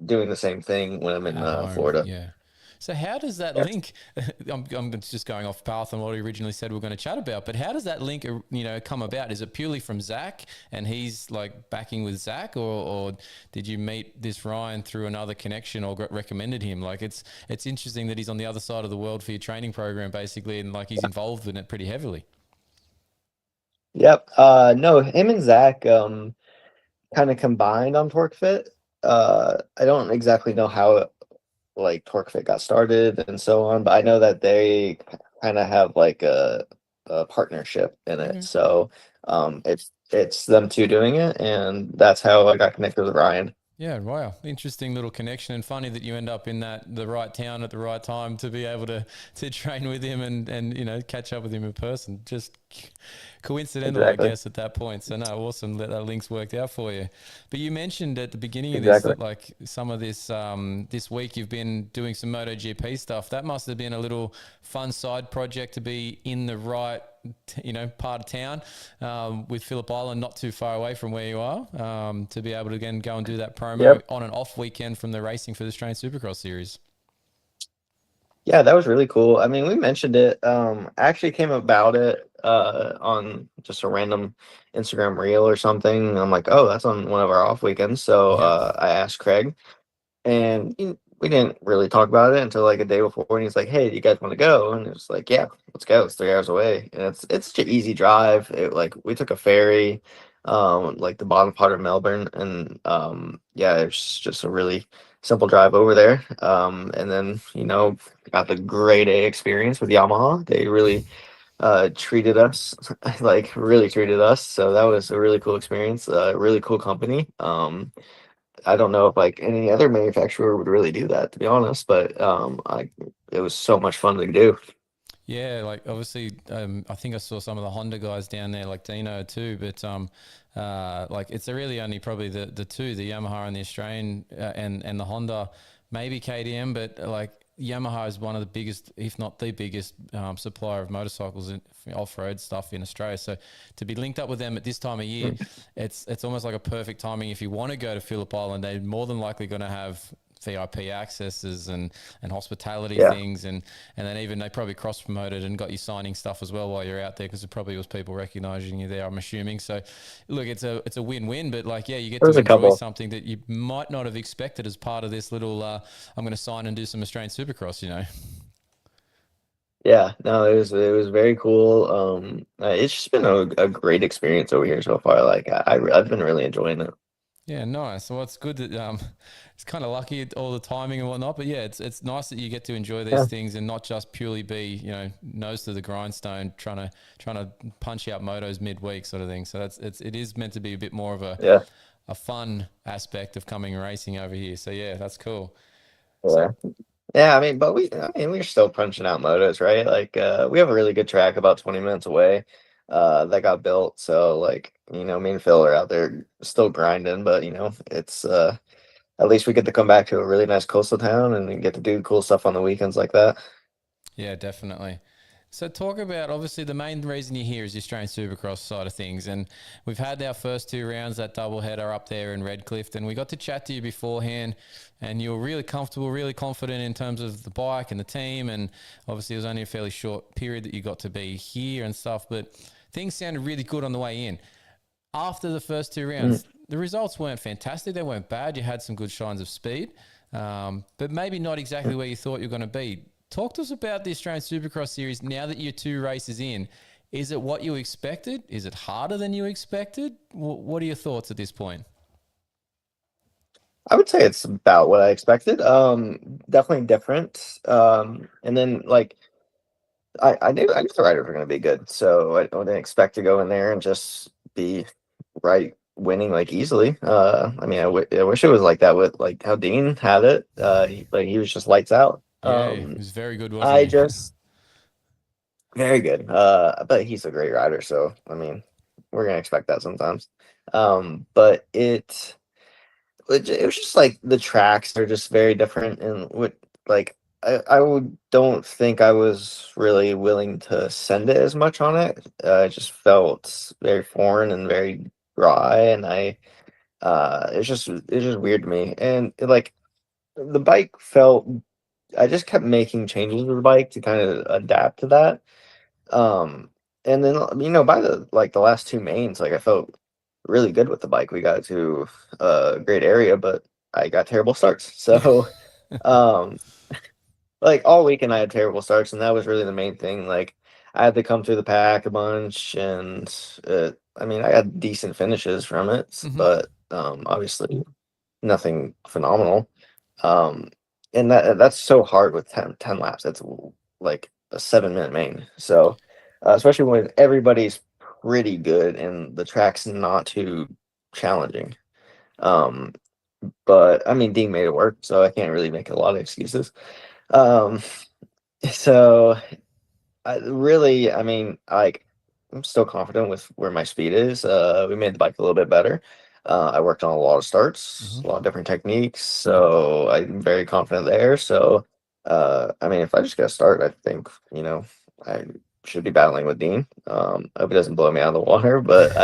doing the same thing when I'm in At home, Florida. yeah. So how does that Yeah. link? I'm just going off path on what we originally said we are going to chat about, but how does that link, come about? Is it purely from Zach and he's like backing with Zach, or did you meet this Ryan through another connection or recommended him? Like it's interesting that he's on the other side of the world for your training program basically, and like he's involved in it pretty heavily. Yep. No, him and Zach kind of combined on Torque Fit. I don't exactly know how like Torque Fit got started and so on, but I know that they kind of have like a partnership in it. Okay. So it's them two doing it, and that's how I got connected with Ryan. Yeah, wow. Interesting little connection, and funny that you end up in the right town at the right time to be able to train with him and catch up with him in person. Just coincidental, Exactly. I guess, at that point. So no, awesome that link's worked out for you. But you mentioned at the beginning of this Exactly. that like some of this this week you've been doing some MotoGP stuff. That must have been a little fun side project to be in the right part of town with Phillip Island, not too far away from where you are, to be able to again go and do that promo Yep. on an off weekend from the racing for the Australian Supercross series. Yeah, that was really cool. I mean, we mentioned it. I actually came about it on just a random Instagram reel or something. And I'm like, oh, that's on one of our off weekends. So Yeah. I asked Craig, and we didn't really talk about it until like a day before. And he's like, "Hey, do you guys want to go?" And it was like, "Yeah, let's go. It's 3 hours away, and it's such an easy drive. Like we took a ferry, like the bottom part of Melbourne, and yeah, it's just a really simple drive over there. And then got the grade A experience with Yamaha. They really treated us like really treated us. So that was a really cool experience. Really cool company. I don't know if like any other manufacturer would really do that, to be honest, but it was so much fun to do. Yeah, like obviously, I think I saw some of the Honda guys down there, like Dino too. But like it's really only probably the two, the Yamaha and the Australian, and the Honda, maybe KTM. But like Yamaha is one of the biggest, if not the biggest, supplier of motorcycles and off-road stuff in Australia. So to be linked up with them at this time of year, it's almost like a perfect timing. If you want to go to Phillip Island, they're more than likely going to have VIP accesses and hospitality Yeah. things, and then even they probably cross promoted and got you signing stuff as well while you're out there, because it probably was people recognizing you there, I'm assuming. So look, it's a win-win, but like you get There was to a enjoy couple. something that you might not have expected as part of this little I'm going to sign and do some Australian Supercross. Yeah, no, it was very cool. It's just been a great experience over here so far. Like I've been really enjoying it. Yeah, nice. Well, it's good that it's kind of lucky at all the timing and whatnot, but yeah, it's nice that you get to enjoy these Yeah. things and not just purely be nose to the grindstone trying to punch out motos midweek sort of thing. So it is meant to be a bit more of Yeah. a fun aspect of coming racing over here. So yeah, that's cool. Yeah. Yeah, I mean, but we're still punching out motos, right? Like we have a really good track about 20 minutes away that got built. So like, me and Phil are out there still grinding, but it's at least we get to come back to a really nice coastal town and we get to do cool stuff on the weekends like that. Yeah, definitely. So talk about, obviously the main reason you're here is the Australian Supercross side of things, and we've had our first 2 rounds, that doubleheader up there in Redcliffe, and we got to chat to you beforehand, and you were really comfortable, really confident in terms of the bike and the team, and obviously it was only a fairly short period that you got to be here and stuff, but things sounded really good on the way in. After the first 2 rounds, the results weren't fantastic. They weren't bad. You had some good shines of speed, but maybe not exactly where you thought you were going to be. Talk to us about the Australian Supercross series now that you're 2 races in. Is it what you expected? Is it harder than you expected? What are your thoughts at this point? I would say it's about what I expected. Definitely different. And then like I knew the riders were going to be good, so I didn't expect to go in there and just be right winning like easily. I mean, I wish it was like that with like how Dean had it. He was just lights out. Yeah, he was very good, wasn't I he? just very good. But he's a great rider, so I mean, we're gonna expect that sometimes. But it was just like the tracks are just very different, and like don't think I was really willing to send it as much on it. It just felt very foreign and very dry, and it's just weird to me. And like the bike felt, I just kept making changes with the bike to kind of adapt to that. Um, and then by the last two mains, like I felt really good with the bike. We got to a great area, but I got terrible starts. So, um, like all weekend I had terrible starts, and that was really the main thing. Like I had to come through the pack a bunch, and I mean I had decent finishes from it, but obviously nothing phenomenal. Um, and that's so hard with 10 laps. That's like a 7-minute main. So, especially when everybody's pretty good and the track's not too challenging. Um, but I mean, Dean made it work, so I can't really make a lot of excuses. Um, so I mean, like, I'm still confident with where my speed is. We made the bike a little bit better. I worked on a lot of starts, a lot of different techniques, so I'm very confident there. So, I mean, if I just get a start, I think I should be battling with Dean. I hope he doesn't blow me out of the water, but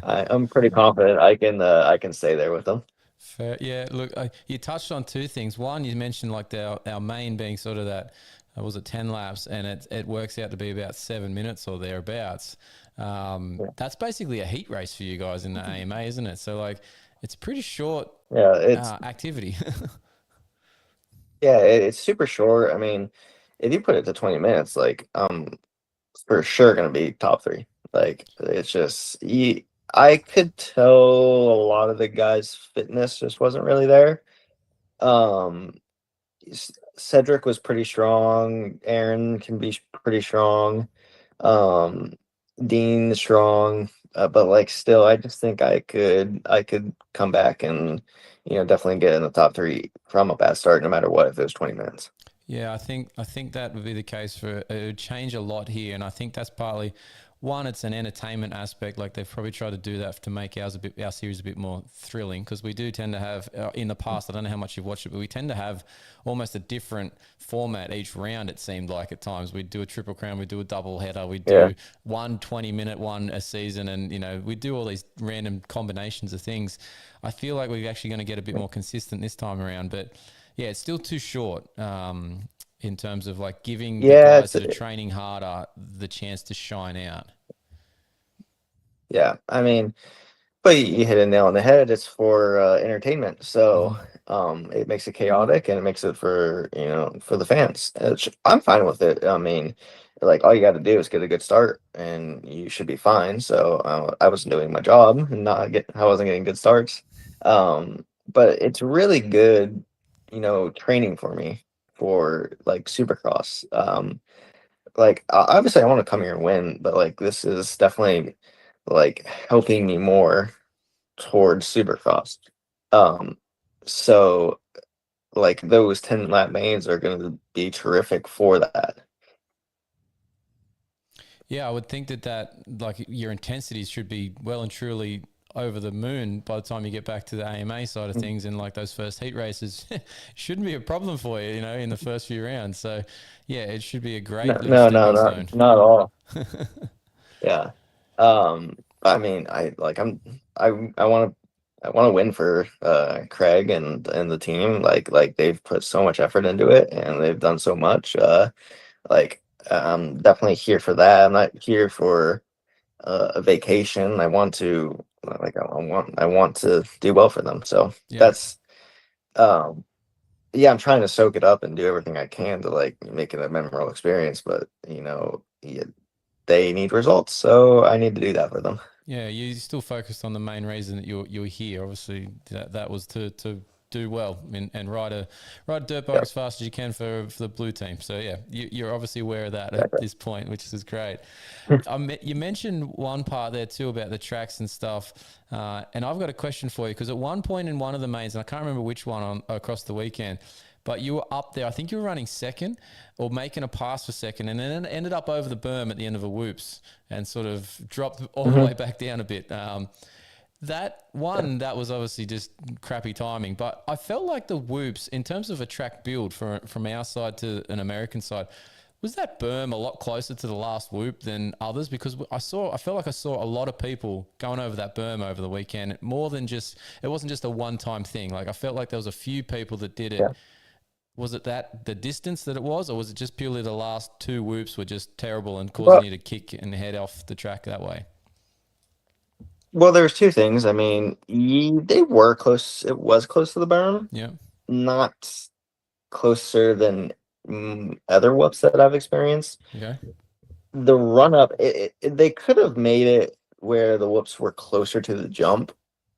I'm pretty confident I can stay there with him. Fair. Yeah, look, you touched on two things. One, you mentioned like our main being sort of that, was it 10 laps, and it works out to be about 7 minutes or thereabouts. That's basically a heat race for you guys in the AMA, isn't it? So like, it's pretty short It's activity. it's super short. I mean, if you put it to 20 minutes, like for sure gonna be top three. Like it's just I could tell a lot of the guys' fitness just wasn't really there. Um, Cedric was pretty strong. Aaron can be pretty strong. Um, Dean is strong, but like still, I just think I could come back and definitely get in the top three from a bad start, no matter what. If it was 20 minutes. Yeah, I think that would be the case for it would change a lot here, and I think that's partly one. It's an entertainment aspect. Like they've probably tried to do that to make our series a bit more thrilling, because we do tend to have in the past. I don't know how much you've watched it, but we tend to have almost a different format each round. It seemed like at times we'd do a triple crown, we'd do a double header, we'd do one 20-minute one a season, and we do all these random combinations of things. I feel like we're actually going to get a bit more consistent this time around, but. Yeah, it's still too short in terms of like giving the guys that are training harder the chance to shine out. Yeah, I mean, but you hit a nail on the head. It's for entertainment, so it makes it chaotic and it makes it for for the fans. I'm fine with it. I mean, like all you got to do is get a good start, and you should be fine. So I was doing my job and I wasn't getting good starts. But it's really good, training for me for like Supercross. Like obviously I want to come here and win, but like this is definitely like helping me more towards Supercross. Um, so like those 10 lap mains are going to be terrific for that. Yeah, I would think that like your intensities should be well and truly over the moon by the time you get back to the AMA side of things, and like those first heat races shouldn't be a problem for you, in the first few rounds. So yeah, it should be a great No, stepping stone. not at all. Yeah. I mean, I want to win for Craig and the team. Like they've put so much effort into it and they've done so much. Like I'm definitely here for that. I'm not here for a vacation. I want to I want to do well for them. So Yeah. that's um yeah, I'm trying to soak it up and do everything I can to like make it a memorable experience, but they need results, so I need to do that for them. Yeah, you still focused on the main reason that you're here. Obviously, that was to do well and ride a dirt bike as fast as you can for the blue team. So yeah, you're obviously aware of that at this point, which is great. You mentioned one part there too about the tracks and stuff, and I've got a question for you, because at one point in one of the mains, and I can't remember which one across the weekend, but you were up there. I think you were running second or making a pass for second, and then ended up over the berm at the end of a whoops and sort of dropped all the way back down a bit. That was obviously just crappy timing, but I felt like the whoops, in terms of a track build from our side to an American side, was that berm a lot closer to the last whoop than others? Because I felt like I saw a lot of people going over that berm over the weekend, more than just, it wasn't just a one-time thing. Like I felt like there was a few people that did it. Yeah. Was it that the distance that it was, or was it just purely the last two whoops were just terrible and causing you to kick and head off the track that way? Well, there's two things. I mean, they were close. It was close to the berm. Yeah. Not closer than other whoops that I've experienced. Okay. The run up, they could have made it where the whoops were closer to the jump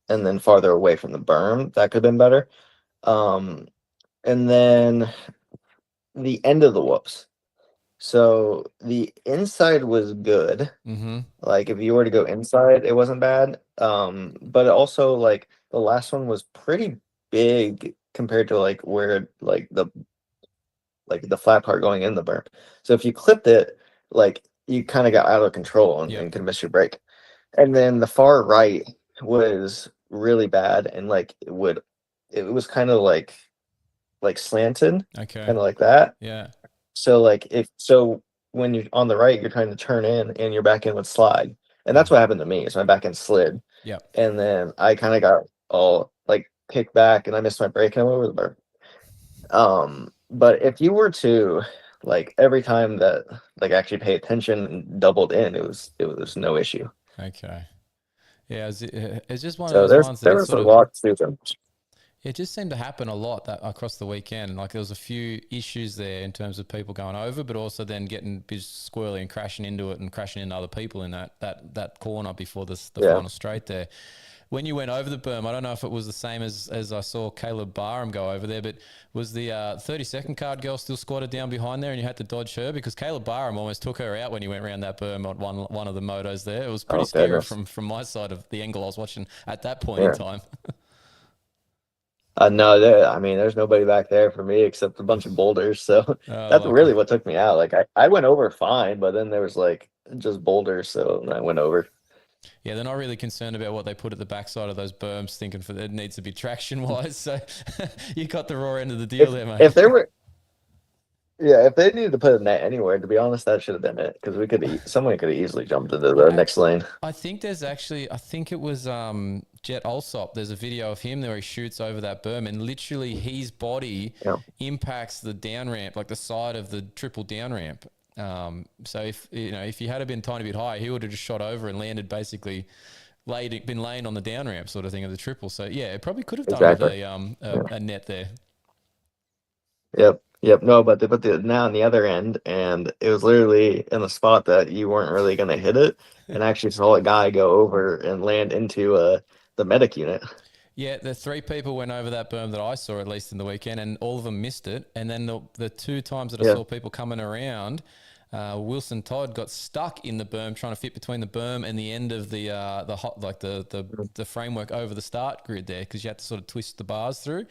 and then farther away from the berm. That could have been better. And then the end of the whoops. So the inside was good. Mm-hmm. Like if you were to go inside, it wasn't bad. But it also like the last one was pretty big compared to like where like the flat part going in the berm. So if you clipped it, like you kind of got out of control and could miss your break. And then the far right was really bad, and like it was kind of like slanted, Okay. kind of like that. Yeah. So like when you're on the right, you're trying to turn in and your back end would slide. And that's what happened to me. So my back end slid. Yeah. And then I kind of got all like kicked back and I missed my break and I went over the berm. But if you were to like every time that like actually pay attention and doubled in, it was no issue. Okay. Yeah, it's just one So of those ones that there was a lot to them. it just seemed to happen a lot that across the weekend. Like there was a few issues there in terms of people going over, but also then getting squirrely and crashing into it and crashing into other people in that corner before the final straight there. When you went over the berm, I don't know if it was the same as I saw Caleb Barham go over there, but was the 30-second card girl still squatted down behind there and you had to dodge her? Because Caleb Barham almost took her out when he went around that berm on one of the motos there. It was pretty scary from my side of the angle I was watching at that point in time. No, there's nobody back there for me except a bunch of boulders. So that's really what took me out. Like I went over fine, but then there was like just boulders, so I went over. Yeah, they're not really concerned about what they put at the backside of those berms, thinking it needs to be traction wise. So you got the raw end of the deal there, mate. If they needed to put a net anywhere, to be honest, that should have been it, because someone could have easily jumped into the next lane. I think it was Jet Alsop. There's a video of him there where he shoots over that berm, and literally his body impacts the down ramp, like the side of the triple down ramp. So if he had been a tiny bit higher, he would have just shot over and landed basically been laying on the down ramp sort of thing of the triple. So yeah, it probably could have done with a net there. Yep. No, but they put the net on the other end, and it was literally in the spot that you weren't really going to hit it, and actually saw a guy go over and land into the medic unit. Yeah, the 3 people went over that berm that I saw, at least in the weekend, and all of them missed it. And then the 2 times that I saw people coming around, Wilson Todd got stuck in the berm, trying to fit between the berm and the end of the framework over the start grid there, because you had to sort of twist the bars through.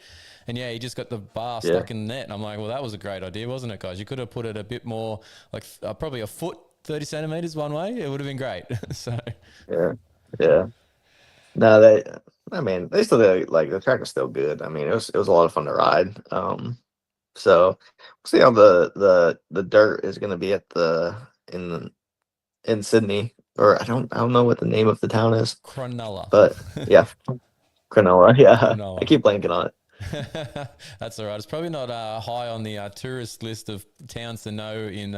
And yeah, he just got the bar stuck in the net. And I'm like, well, that was a great idea, wasn't it, guys? You could have put it a bit more, like probably a foot, 30 centimeters one way. It would have been great. So yeah. No, they still like the track was still good. I mean, it was a lot of fun to ride. So we'll see how the dirt is going to be in Sydney, or I don't know what the name of the town is. Cronulla. But yeah, Cronulla. Yeah, Cronulla. I keep blanking on it. That's all right. It's probably not high on the tourist list of towns to know in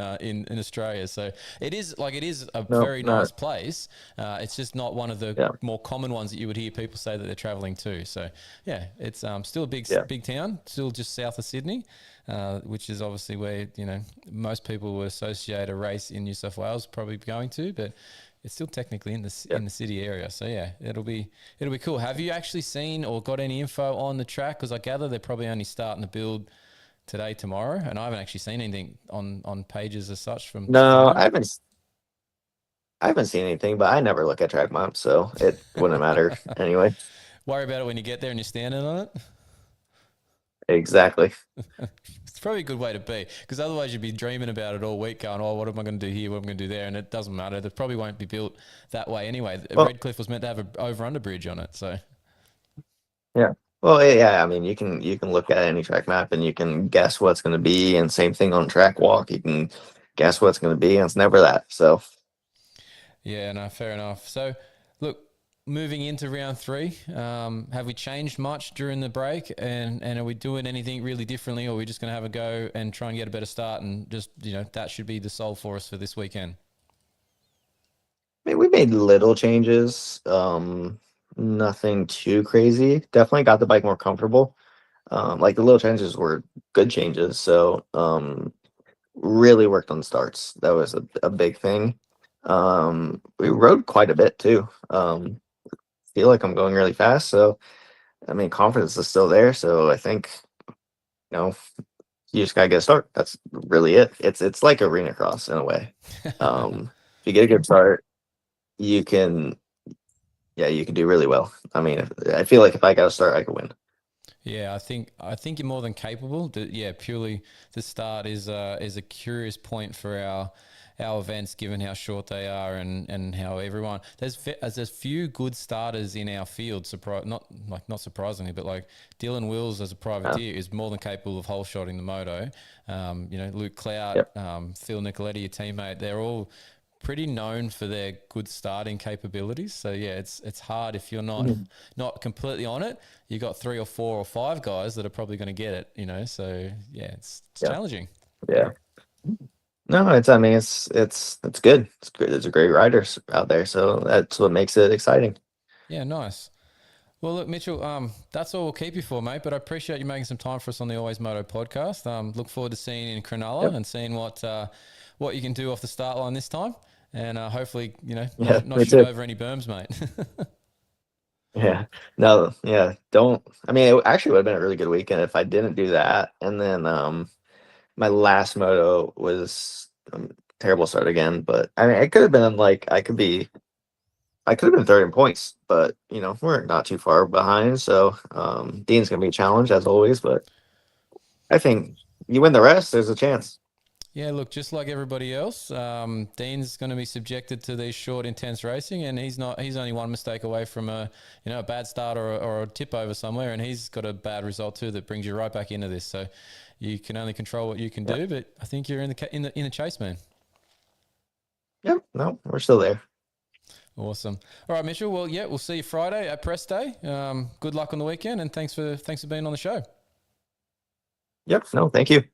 Australia. So it is a very nice place. It's just not one of the more common ones that you would hear people say that they're traveling to. So yeah, it's still a big town, still just south of Sydney, which is obviously where most people would associate a race in New South Wales probably going to, but it's still technically in the city area. So yeah, it'll be cool. Have you actually seen or got any info on the track? Because I gather they're probably only starting to build today, tomorrow, and I haven't actually seen anything on pages as such from. No, I haven't seen anything, but I never look at track maps, so it wouldn't matter anyway. Worry about it when you get there and you're standing on it. exactly. It's probably a good way to be, because otherwise you'd be dreaming about it all week going, oh, what am I going to do here? What am I going to do there? And it doesn't matter. It probably won't be built that way anyway. Well, Redcliffe was meant to have an over-under bridge on it. So, yeah. Well, yeah. I mean, you can look at any track map and you can guess what's going to be, and same thing on track walk. You can guess what's going to be, and it's never that. So yeah, no, fair enough. So, look, moving into round 3, have we changed much during the break? And are we doing anything really differently, or are we just going to have a go and try and get a better start, and just, that should be the soul for us for this weekend? I mean, we made little changes. Nothing too crazy. Definitely got the bike more comfortable. Like the little changes were good changes. So really worked on starts. That was a big thing. We rode quite a bit too. Feel like I'm going really fast. So I mean, confidence is still there. So I think, you know, you just gotta get a start. That's really it. It's like arena cross in a way. If you get a good start, you can, yeah, you can do really well. I mean, I feel like if I got to start, I could win. Yeah, I think you're more than capable. Yeah, purely the start is a curious point for our events, given how short they are and how everyone there's few good starters in our field. Not surprisingly, but like Dylan Wills as a privateer is more than capable of hole shotting the moto. Luke Clout, Yep. Phil Nicoletti, your teammate, they're all pretty known for their good starting capabilities. So yeah, it's hard if you're not completely on it. You got 3 or 4 or 5 guys that are probably going to get it. So yeah, it's Yeah. challenging. Yeah. No, I mean, it's good. It's good. There's a great riders out there, so that's what makes it exciting. Yeah, nice. Well, look, Mitchell, that's all we'll keep you for, mate. But I appreciate you making some time for us on the AlwaysMoto podcast. Look forward to seeing you in Cronulla Yep. and seeing what you can do off the start line this time, and hopefully, Yeah, not me shoot too. over any berms, mate. Yeah. No, yeah, don't. I mean, it actually would have been a really good weekend if I didn't do that. And then my last moto was terrible start again, but I mean, it could have been like I could have been third in points, but we're not too far behind. So Dean's gonna be a challenge as always, but I think you win the rest, there's a chance. Yeah, look, just like everybody else, Dean's going to be subjected to these short, intense racing, and he's not. He's only one mistake away from a bad start or a tip over somewhere, and he's got a bad result too that brings you right back into this. So you can only control what you can do, but I think you're in the chase, man. Yep, no, we're still there. Awesome. All right, Mitchell. Well, yeah, we'll see you Friday at press day. Good luck on the weekend, and thanks for being on the show. Yep, no, thank you.